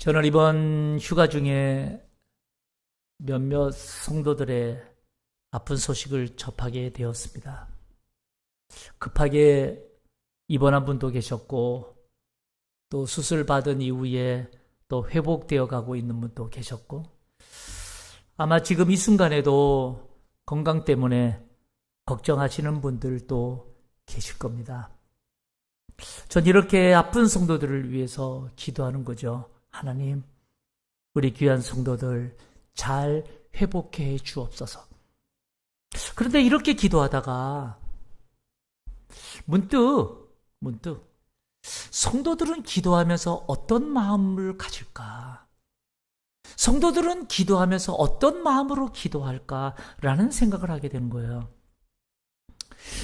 저는 이번 휴가 중에 몇몇 성도들의 아픈 소식을 접하게 되었습니다. 급하게 입원한 분도 계셨고, 또 수술 받은 이후에 또 회복되어 가고 있는 분도 계셨고, 아마 지금 이 순간에도 건강 때문에 걱정하시는 분들도 계실 겁니다. 전 이렇게 아픈 성도들을 위해서 기도하는 거죠. 하나님, 우리 귀한 성도들 잘 회복해 주옵소서. 그런데 이렇게 기도하다가 문득 성도들은 기도하면서 어떤 마음을 가질까? 성도들은 기도하면서 어떤 마음으로 기도할까라는 생각을 하게 되는 거예요.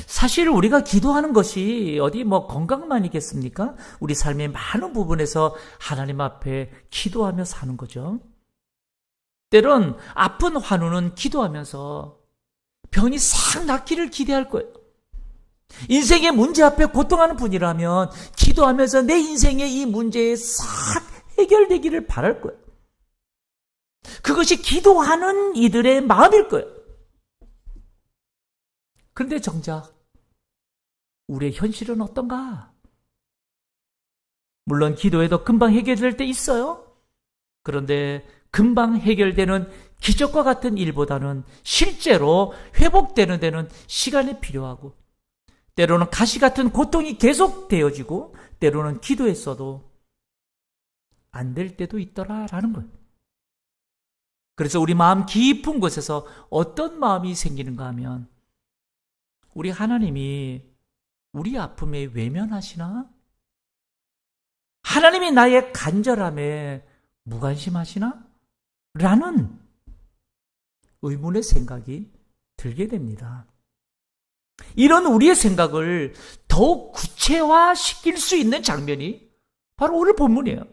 사실 우리가 기도하는 것이 어디 건강만이겠습니까? 우리 삶의 많은 부분에서 하나님 앞에 기도하며 사는 거죠. 때론 아픈 환우는 기도하면서 병이 싹 낫기를 기대할 거예요. 인생의 문제 앞에 고통하는 분이라면 기도하면서 내 인생의 이 문제에 싹 해결되기를 바랄 거예요. 그것이 기도하는 이들의 마음일 거예요. 그런데 정작 우리의 현실은 어떤가? 물론 기도해도 금방 해결될 때 있어요. 그런데 금방 해결되는 기적과 같은 일보다는 실제로 회복되는 데는 시간이 필요하고, 때로는 가시 같은 고통이 계속되어지고, 때로는 기도했어도 안 될 때도 있더라라는 거예요. 그래서 우리 마음 깊은 곳에서 어떤 마음이 생기는가 하면, 우리 하나님이 우리 아픔에 외면하시나? 하나님이 나의 간절함에 무관심하시나? 라는 의문의 생각이 들게 됩니다. 이런 우리의 생각을 더욱 구체화시킬 수 있는 장면이 바로 오늘 본문이에요.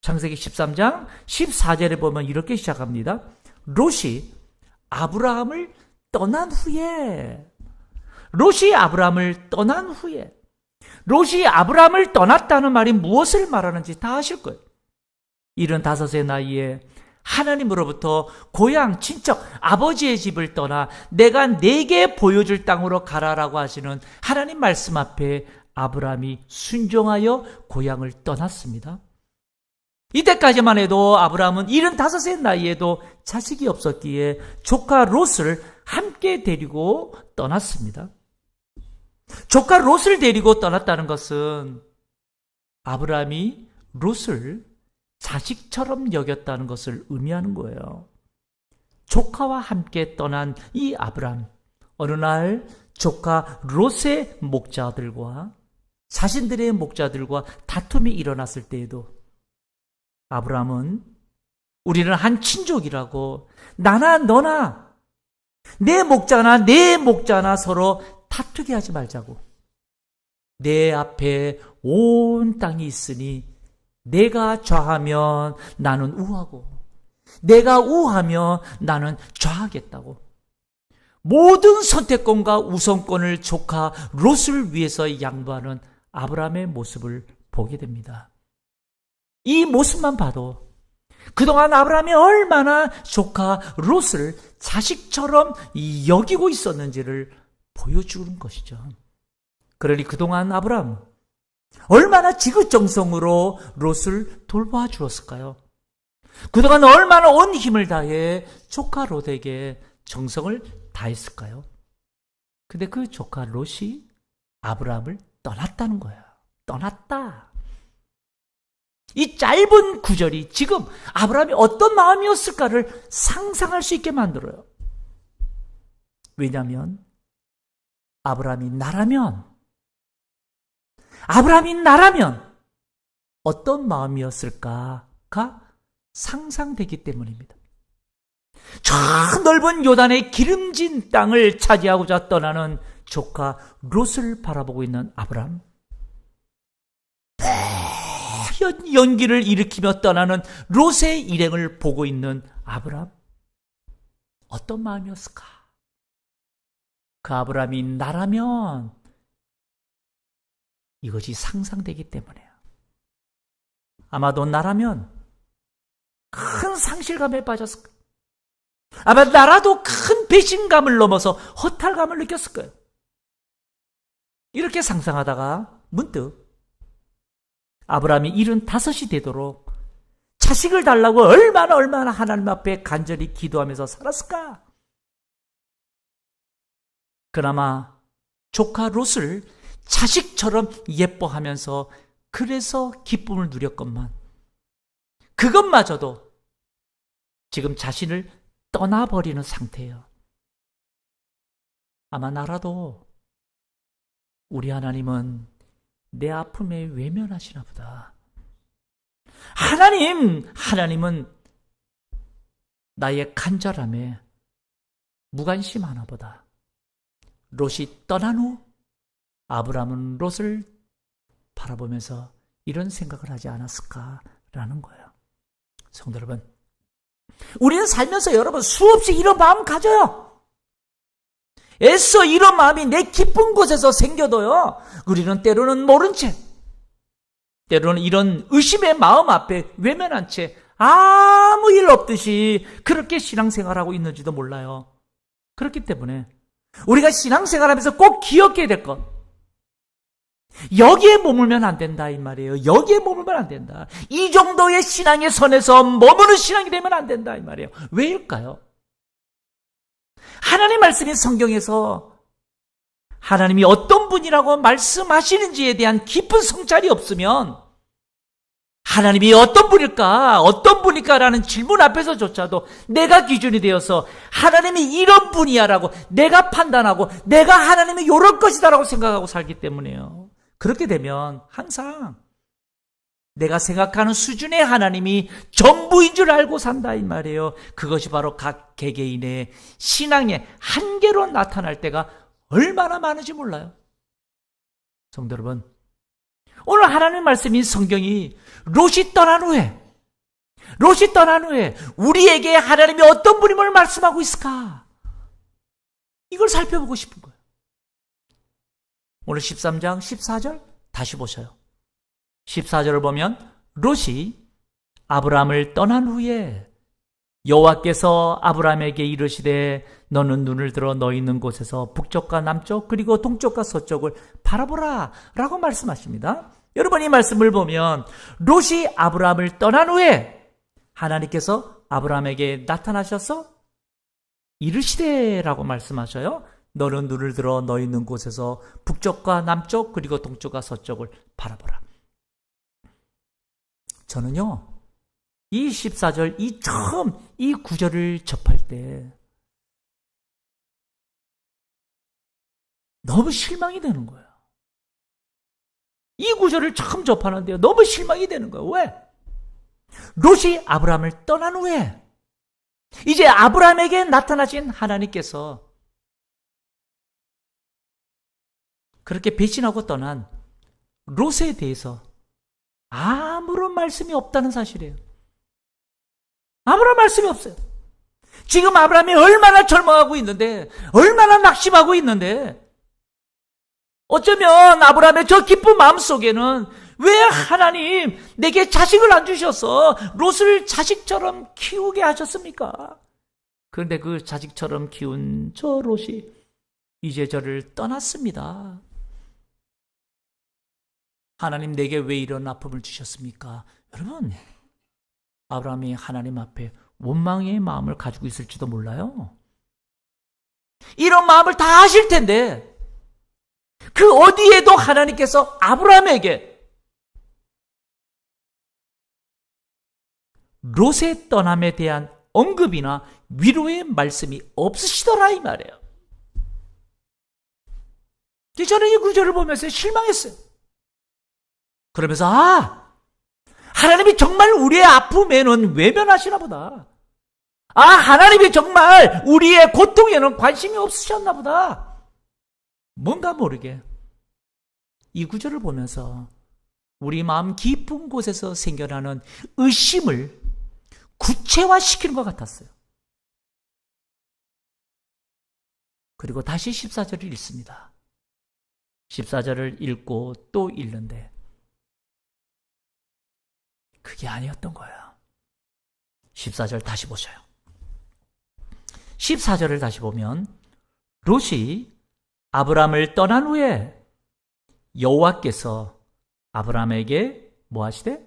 창세기 13장 14절에 보면 이렇게 시작합니다. 롯이 아브라함을 떠난 후에, 롯이 아브라함을 떠났다는 말이 무엇을 말하는지 다 아실 거예요. 75세 나이에 하나님으로부터 고향, 친척, 아버지의 집을 떠나 내가 네게 보여줄 땅으로 가라라고 하시는 하나님 말씀 앞에 아브라함이 순종하여 고향을 떠났습니다. 이때까지만 해도 아브라함은 75세 나이에도 자식이 없었기에 조카 롯을 함께 데리고 떠났습니다. 조카 롯을 데리고 떠났다는 것은 아브라함이 롯을 자식처럼 여겼다는 것을 의미하는 거예요. 조카와 함께 떠난 이 아브라함, 어느 날 조카 롯의 목자들과 자신들의 목자들과 다툼이 일어났을 때에도 아브라함은 우리는 한 친족이라고, 나나 너나 내 목자나 서로 다투게 하지 말자고, 내 앞에 온 땅이 있으니 내가 좌하면 나는 우하고 내가 우하면 나는 좌하겠다고, 모든 선택권과 우선권을 조카 롯을 위해서 양보하는 아브라함의 모습을 보게 됩니다. 이 모습만 봐도 그동안 아브라함이 얼마나 조카 롯을 자식처럼 여기고 있었는지를 보여주는 것이죠. 그러니 그동안 아브라함 얼마나 지극정성으로 롯을 돌봐 주었을까요? 그동안 얼마나 온 힘을 다해 조카 롯에게 정성을 다했을까요? 근데 그 조카 롯이 아브라함을 떠났다는 거예요. 떠났다. 이 짧은 구절이 지금 아브라함이 어떤 마음이었을까를 상상할 수 있게 만들어요. 왜냐하면 아브라함이 나라면 어떤 마음이었을까가 상상되기 때문입니다. 저 넓은 요단의 기름진 땅을 차지하고자 떠나는 조카 롯을 바라보고 있는 아브라함, 하얀 연기를 일으키며 떠나는 롯의 일행을 보고 있는 아브라함, 어떤 마음이었을까? 그 아브라함이 나라면 이것이 상상되기 때문에요. 아마도 나라면 어떤 상실감에 빠졌을까? 아마 나라도 큰 배신감을 넘어서 허탈감을 느꼈을 거예요. 이렇게 상상하다가 문득 아브라함이 75이 되도록 자식을 달라고 얼마나 하나님 앞에 간절히 기도하면서 살았을까? 그나마 조카 롯을 자식처럼 예뻐하면서 그래서 기쁨을 누렸건만 그것마저도 지금 자신을 떠나버리는 상태예요. 아마 나라도 우리 하나님은 내 아픔에 외면하시나 보다. 하나님은 나의 간절함에 무관심하나 보다. 롯이 떠난 후 아브라함은 롯을 바라보면서 이런 생각을 하지 않았을까라는 거예요. 성도 여러분, 우리는 살면서 여러분 수없이 이런 마음 가져요. 애써 이런 마음이 내 깊은 곳에서 생겨도요, 우리는 때로는 모른 채, 때로는 이런 의심의 마음 앞에 외면한 채 아무 일 없듯이 그렇게 신앙생활하고 있는지도 몰라요. 그렇기 때문에 우리가 신앙생활하면서 꼭 기억해야 될 것, 여기에 머물면 안 된다 이 말이에요. 여기에 머물면 안 된다. 이 정도의 신앙의 선에서 머무는 신앙이 되면 안 된다 이 말이에요. 왜일까요? 하나님 말씀인 성경에서 하나님이 어떤 분이라고 말씀하시는지에 대한 깊은 성찰이 없으면 하나님이 어떤 분일까라는 질문 앞에서조차도 내가 기준이 되어서 하나님이 이런 분이야라고 내가 판단하고 내가 하나님이 이럴 것이다라고 생각하고 살기 때문에요. 그렇게 되면 항상 내가 생각하는 수준의 하나님이 전부인 줄 알고 산다 이 말이에요. 그것이 바로 각 개개인의 신앙의 한계로 나타날 때가 얼마나 많은지 몰라요. 성도 여러분, 오늘 하나님 말씀인 성경이 롯이 떠난 후에 우리에게 하나님이 어떤 분임을 말씀하고 있을까? 이걸 살펴보고 싶은 거예요. 오늘 13장 14절 다시 보셔요. 14절을 보면 롯이 아브라함을 떠난 후에 여호와께서 아브라함에게 이르시되 너는 눈을 들어 너 있는 곳에서 북쪽과 남쪽 그리고 동쪽과 서쪽을 바라보라 라고 말씀하십니다. 여러분, 이 말씀을 보면 롯이 아브라함을 떠난 후에 하나님께서 아브라함에게 나타나셔서 이르시되 라고 말씀하셔요. 너는 눈을 들어 너 있는 곳에서 북쪽과 남쪽 그리고 동쪽과 서쪽을 바라보라. 저는요, 이 14절, 처음 이 구절을 접할 때 너무 실망이 되는 거예요. 이 구절을 처음 접하는데요, 너무 실망이 되는 거예요. 왜? 롯이 아브라함을 떠난 후에 이제 아브라함에게 나타나신 하나님께서 그렇게 배신하고 떠난 롯에 대해서 아무런 말씀이 없다는 사실이에요. 아무런 말씀이 없어요. 지금 아브라함이 얼마나 절망하고 있는데, 얼마나 낙심하고 있는데, 어쩌면 아브라함의 저 기쁜 마음속에는 왜 하나님 내게 자식을 안 주셔서 롯을 자식처럼 키우게 하셨습니까? 그런데 그 자식처럼 키운 저 롯이 이제 저를 떠났습니다. 하나님 내게 왜 이런 아픔을 주셨습니까? 여러분, 아브라함이 하나님 앞에 원망의 마음을 가지고 있을지도 몰라요. 이런 마음을 다 아실 텐데 그 어디에도 하나님께서 아브라함에게 롯의 떠남에 대한 언급이나 위로의 말씀이 없으시더라 이 말이에요. 저는 이 구절을 보면서 실망했어요. 그러면서 하나님이 정말 우리의 아픔에는 외면하시나 보다. 하나님이 정말 우리의 고통에는 관심이 없으셨나 보다. 뭔가 모르게 이 구절을 보면서 우리 마음 깊은 곳에서 생겨나는 의심을 구체화시키는 것 같았어요. 그리고 다시 14절을 읽습니다. 14절을 읽고 또 읽는데 그게 아니었던 거예요. 14절 다시 보셔요. 14절을 다시 보면 롯이 아브람을 떠난 후에 여호와께서 아브람에게 뭐 하시되?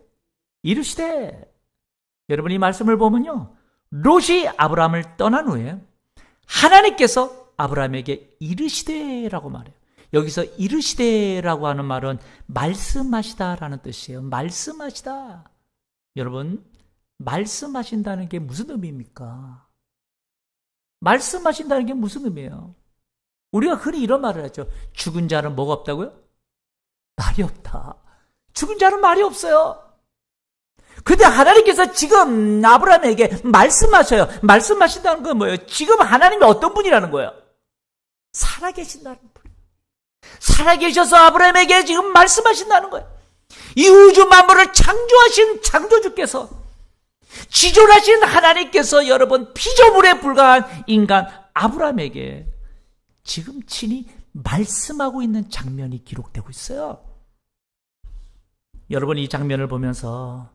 이르시되. 여러분 이 말씀을 보면요, 롯이 아브람을 떠난 후에 하나님께서 아브람에게 이르시되라고 말해요. 여기서 이르시되라고 하는 말은 말씀하시다라는 뜻이에요. 말씀하시다. 여러분, 말씀하신다는 게 무슨 의미입니까? 말씀하신다는 게 무슨 의미예요? 우리가 흔히 이런 말을 하죠. 죽은 자는 뭐가 없다고요? 말이 없다. 죽은 자는 말이 없어요. 근데 하나님께서 지금 아브라함에게 말씀하셔요. 말씀하신다는 건 뭐예요? 지금 하나님이 어떤 분이라는 거예요? 살아계신다는 분. 살아계셔서 아브라함에게 지금 말씀하신다는 거예요. 이 우주 만물을 창조하신 창조주께서, 지존하신 하나님께서 여러분 피조물에 불과한 인간 아브라함에게 지금 친히 말씀하고 있는 장면이 기록되고 있어요. 여러분 이 장면을 보면서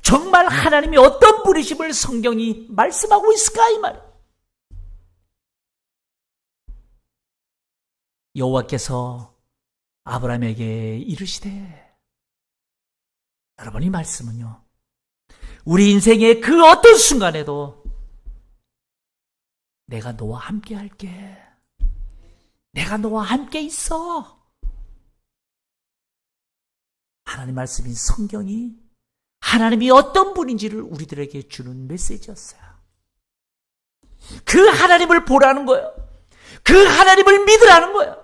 정말 하나님이 어떤 분이심을 성경이 말씀하고 있을까 이 말이에요. 여호와께서 아브라함에게 이르시되. 여러분 이 말씀은요, 우리 인생의 그 어떤 순간에도 내가 너와 함께 할게. 내가 너와 함께 있어. 하나님 말씀인 성경이 하나님이 어떤 분인지를 우리들에게 주는 메시지였어요. 그 하나님을 보라는 거예요. 그 하나님을 믿으라는 거예요.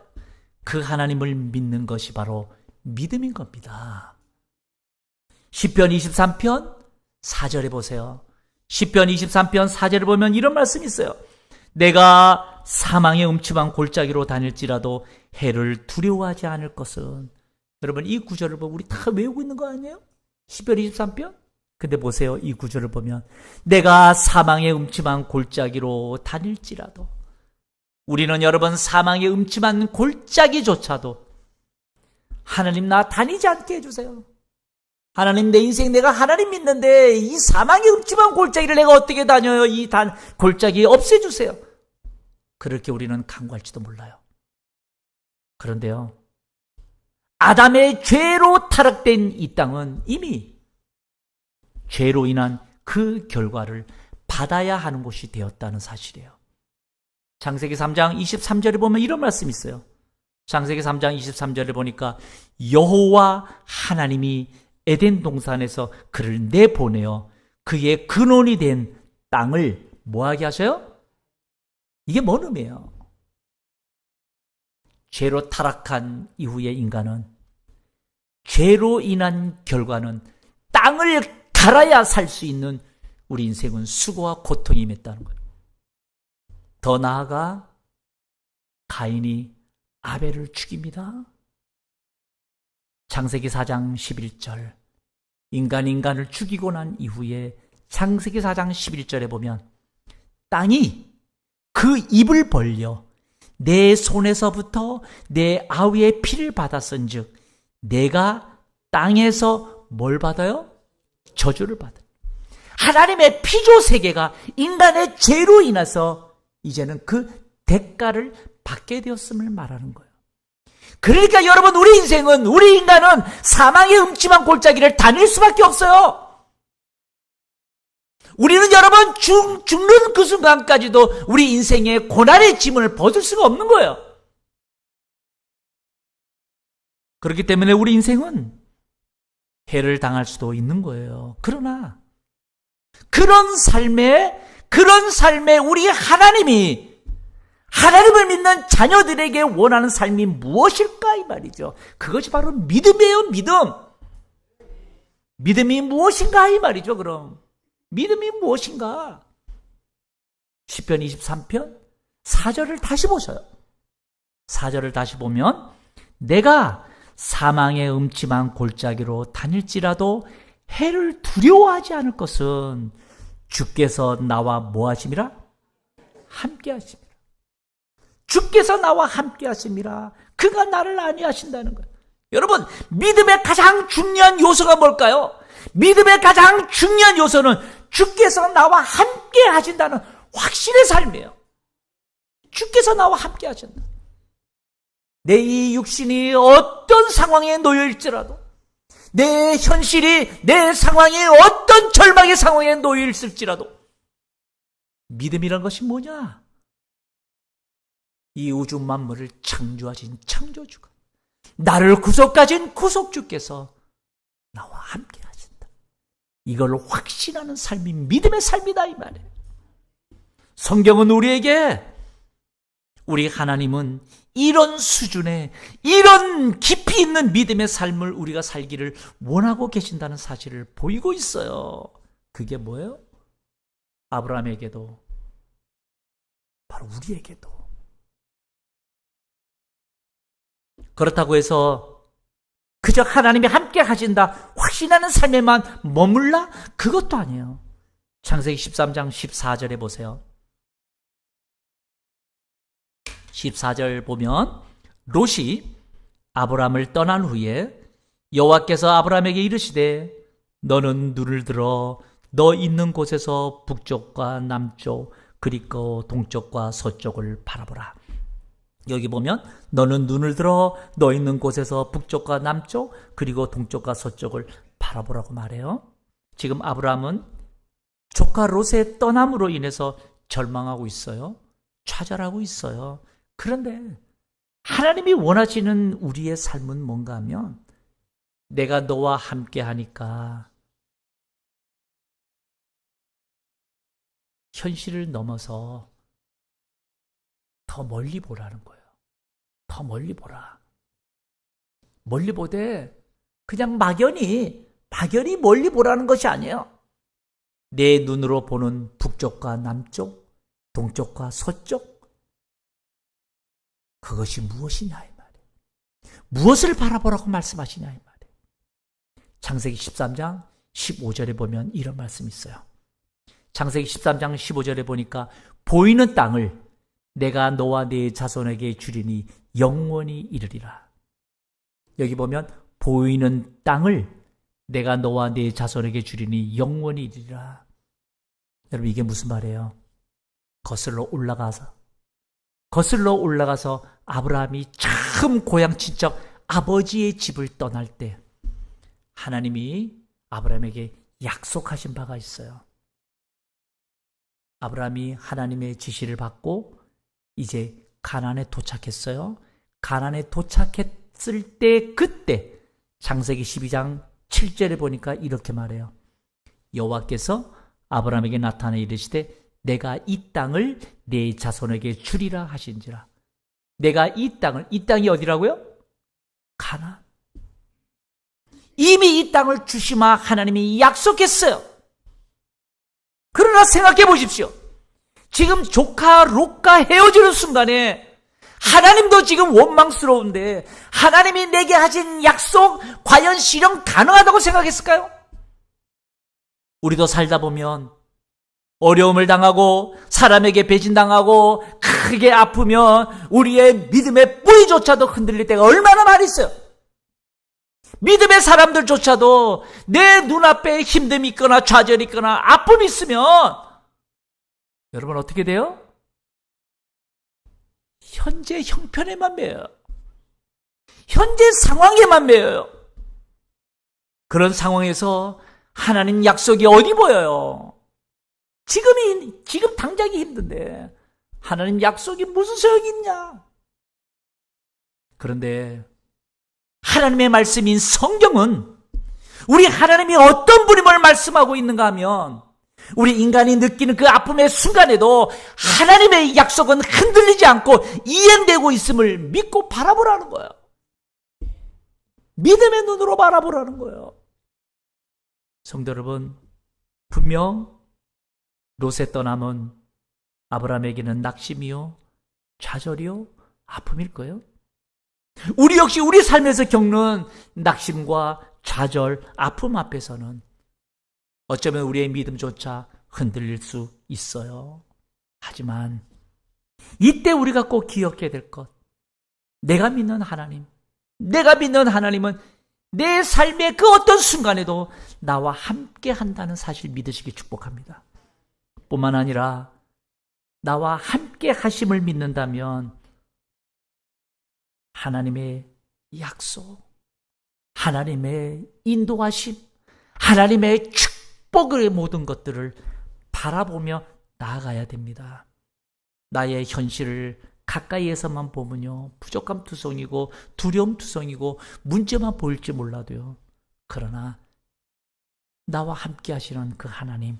그 하나님을 믿는 것이 바로 믿음인 겁니다. 시편 23편 4절에 보세요. 시편 23편 4절에 보면 이런 말씀이 있어요. 내가 사망의 음침한 골짜기로 다닐지라도 해를 두려워하지 않을 것은. 여러분 이 구절을 보면 우리 다 외우고 있는 거 아니에요? 시편 23편? 근데 보세요. 이 구절을 보면 내가 사망의 음침한 골짜기로 다닐지라도. 우리는 여러분 사망의 음침한 골짜기조차도 하나님 나 다니지 않게 해주세요. 하나님 내 인생 내가 하나님 믿는데 이 사망의 음침한 골짜기를 내가 어떻게 다녀요? 이 골짜기 없애주세요. 그렇게 우리는 간구할지도 몰라요. 그런데요, 아담의 죄로 타락된 이 땅은 이미 죄로 인한 그 결과를 받아야 하는 곳이 되었다는 사실이에요. 창세기 3장 23절에 보면 이런 말씀이 있어요. 창세기 3장 23절에 보니까 여호와 하나님이 에덴 동산에서 그를 내보내어 그의 근원이 된 땅을 뭐하게 하셔요? 이게 뭔 의미예요? 죄로 타락한 이후의 인간은 죄로 인한 결과는 땅을 갈아야 살 수 있는 우리 인생은 수고와 고통이 임했다는 거예요. 더 나아가 가인이 아벨을 죽입니다. 창세기 4장 11절 인간을 죽이고 난 이후에 창세기 4장 11절에 보면 땅이 그 입을 벌려 내 손에서부터 내 아우의 피를 받았은 즉 내가 땅에서 뭘 받아요? 저주를 받아요. 하나님의 피조 세계가 인간의 죄로 인해서 이제는 그 대가를 받게 되었음을 말하는 거예요. 그러니까 여러분 우리 인생은, 우리 인간은 사망의 음침한 골짜기를 다닐 수밖에 없어요. 우리는 여러분 죽는 그 순간까지도 우리 인생의 고난의 짐을 벗을 수가 없는 거예요. 그렇기 때문에 우리 인생은 해를 당할 수도 있는 거예요. 그러나 그런 삶에 우리 하나님을 믿는 자녀들에게 원하는 삶이 무엇일까 이 말이죠. 그것이 바로 믿음이에요. 믿음이 무엇인가 이 말이죠. 그럼 믿음이 무엇인가? 시편 23편 4절을 다시 보셔요. 4절을 다시 보면 내가 사망의 음침한 골짜기로 다닐지라도 해를 두려워하지 않을 것은 주께서 나와 뭐 하심이라? 함께 하심이라. 주께서 나와 함께 하심이라. 그가 나를 안위하신다는 거예요. 여러분 믿음의 가장 중요한 요소가 뭘까요? 믿음의 가장 중요한 요소는 주께서 나와 함께 하신다는 확신의 삶이에요. 주께서 나와 함께 하신다. 내 이 육신이 어떤 상황에 놓여있을지라도, 내 현실이 내 상황이 어떤 절망의 상황에 놓여있을지라도, 믿음이란 것이 뭐냐? 이 우주 만물을 창조하신 창조주가, 나를 구속하신 구속주께서 나와 함께 하신다. 이걸 확신하는 삶이 믿음의 삶이다, 이 말이에요. 성경은 우리에게, 우리 하나님은 이런 수준의, 이런 깊이 있는 믿음의 삶을 우리가 살기를 원하고 계신다는 사실을 보이고 있어요. 그게 뭐예요? 아브라함에게도, 바로 우리에게도. 그렇다고 해서 그저 하나님이 함께 하신다 확신하는 삶에만 머물라? 그것도 아니에요. 창세기 13장 14절에 보세요. 14절 보면, 롯이 아브라함을 떠난 후에 여호와께서 아브라함에게 이르시되 너는 눈을 들어 너 있는 곳에서 북쪽과 남쪽 그리고 동쪽과 서쪽을 바라보라. 여기 보면 너는 눈을 들어 너 있는 곳에서 북쪽과 남쪽 그리고 동쪽과 서쪽을 바라보라고 말해요. 지금 아브라함은 조카 롯의 떠남으로 인해서 절망하고 있어요. 좌절하고 있어요. 그런데 하나님이 원하시는 우리의 삶은 뭔가 하면, 내가 너와 함께 하니까 현실을 넘어서 더 멀리 보라는 거예요. 더 멀리 보라. 멀리 보되 그냥 막연히 멀리 보라는 것이 아니에요. 내 눈으로 보는 북쪽과 남쪽, 동쪽과 서쪽, 그것이 무엇이냐 이 말이에요. 무엇을 바라보라고 말씀하시냐 이 말이에요. 창세기 13장 15절에 보면 이런 말씀이 있어요. 창세기 13장 15절에 보니까 보이는 땅을 내가 너와 네 자손에게 주리니 영원히 이르리라. 여기 보면 보이는 땅을 내가 너와 네 자손에게 주리니 영원히 이르리라. 여러분, 이게 무슨 말이에요? 거슬러 올라가서 아브라함이 처음 고향 친척 아버지의 집을 떠날 때 하나님이 아브라함에게 약속하신 바가 있어요. 아브라함이 하나님의 지시를 받고 이제 가나안에 도착했어요. 가나안에 도착했을 때, 그때 창세기 12장 7절에 보니까 이렇게 말해요. 여호와께서 아브라함에게 나타나 이르시되 내가 이 땅을 네 자손에게 주리라 하신지라. 내가 이 땅이 어디라고요? 가나안. 이미 이 땅을 주시마 하나님이 약속했어요. 그러나 생각해 보십시오. 지금 조카 롯과 헤어지는 순간에 하나님도 지금 원망스러운데 하나님이 내게 하신 약속 과연 실현 가능하다고 생각했을까요? 우리도 살다 보면 어려움을 당하고 사람에게 배신당하고 크게 아프면 우리의 믿음의 뿌리조차도 흔들릴 때가 얼마나 많이 있어요. 믿음의 사람들조차도 내 눈앞에 힘듦이 있거나 좌절이 있거나 아픔이 있으면 여러분 어떻게 돼요? 현재 형편에만 매여요. 현재 상황에만 매여요. 그런 상황에서 하나님 약속이 어디 보여요? 지금 당장이 힘든데 하나님 약속이 무슨 소용이 있냐? 그런데 하나님의 말씀인 성경은 우리 하나님이 어떤 분임을 말씀하고 있는가 하면 우리 인간이 느끼는 그 아픔의 순간에도 하나님의 약속은 흔들리지 않고 이행되고 있음을 믿고 바라보라는 거예요. 믿음의 눈으로 바라보라는 거예요. 성도 여러분, 분명 롯의 떠남은 아브라함에게는 낙심이요, 좌절이요, 아픔일 거예요. 우리 역시 우리 삶에서 겪는 낙심과 좌절, 아픔 앞에서는 어쩌면 우리의 믿음조차 흔들릴 수 있어요. 하지만 이때 우리가 꼭 기억해야 될 것, 내가 믿는 하나님은 내 삶의 그 어떤 순간에도 나와 함께 한다는 사실 믿으시기 축복합니다. 뿐만 아니라 나와 함께 하심을 믿는다면 하나님의 약속, 하나님의 인도하심, 하나님의 축복의 모든 것들을 바라보며 나아가야 됩니다. 나의 현실을 가까이에서만 보면요, 부족함 투성이고 두려움 투성이고 문제만 보일지 몰라도요, 그러나 나와 함께 하시는 그 하나님,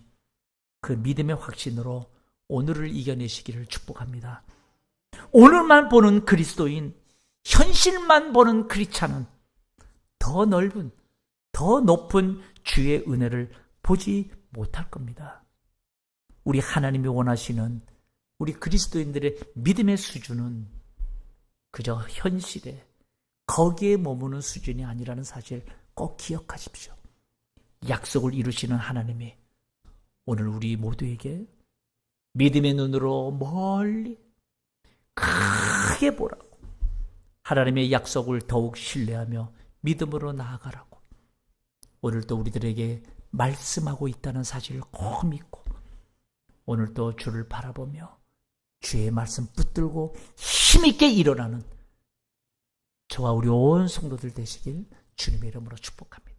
그 믿음의 확신으로 오늘을 이겨내시기를 축복합니다. 오늘만 보는 그리스도인, 현실만 보는 크리스찬은 더 넓은, 더 높은 주의 은혜를 보지 못할 겁니다. 우리 하나님이 원하시는 우리 그리스도인들의 믿음의 수준은 그저 현실에, 거기에 머무는 수준이 아니라는 사실 꼭 기억하십시오. 약속을 이루시는 하나님이 오늘 우리 모두에게 믿음의 눈으로 멀리 크게 보라고, 하나님의 약속을 더욱 신뢰하며 믿음으로 나아가라고 오늘도 우리들에게 말씀하고 있다는 사실을 꼭 믿고, 오늘도 주를 바라보며 주의 말씀 붙들고 힘있게 일어나는 저와 우리 온 성도들 되시길 주님의 이름으로 축복합니다.